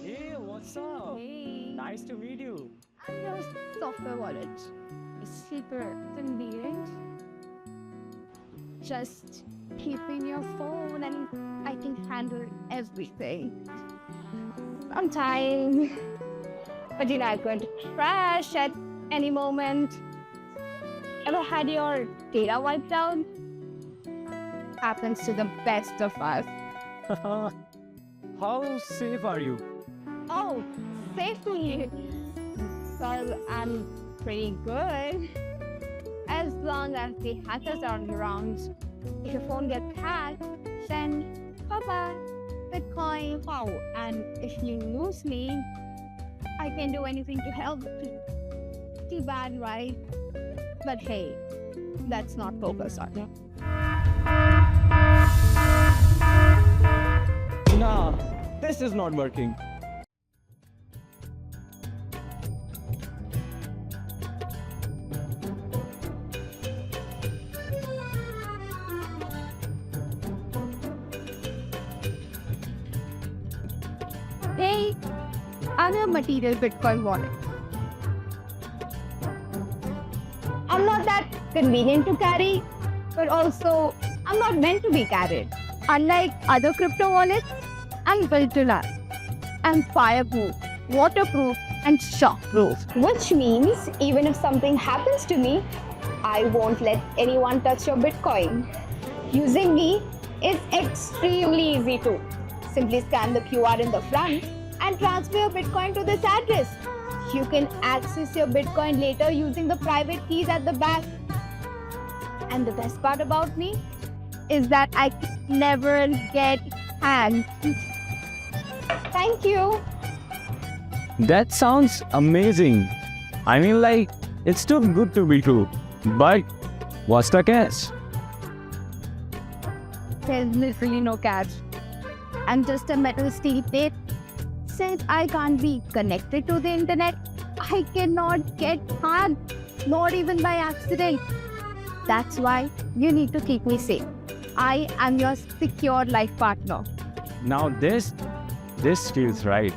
Hey, what's up? Hey, Nice to meet you. I'm your software wallet. Super convenient. Just keeping your phone and I can handle everything. Sometimes, but I'm going to crash at any moment. Ever had your data wiped out? Happens to the best of us. How safe are you? Oh, safely. Well, I'm pretty good. As long as the hackers aren't around. If your phone gets hacked, then bye-bye. Bitcoin, wow. And if you lose me, I can do anything to help. Too bad, right? But hey, let's not focus on it. Nah, this is not working. Hey, I'm a material Bitcoin wallet. I'm not that convenient to carry, but also I'm not meant to be carried. Unlike other crypto wallets, I'm built to last. I'm fireproof, waterproof, and shockproof. Which means even if something happens to me, I won't let anyone touch your Bitcoin. Using me is extremely easy too. Simply scan the QR in the front and transfer your Bitcoin to this address. You can access your Bitcoin later using the private keys at the back. And the best part about me is that I never get hacked. Thank you. That sounds amazing. I mean, like, it's too good to be true. But what's the catch? There's literally no catch. I'm just a metal steel plate. Since I can't be connected to the internet, I cannot get hacked, not even by accident. That's why you need to keep me safe. I am your secure life partner. Now this feels right.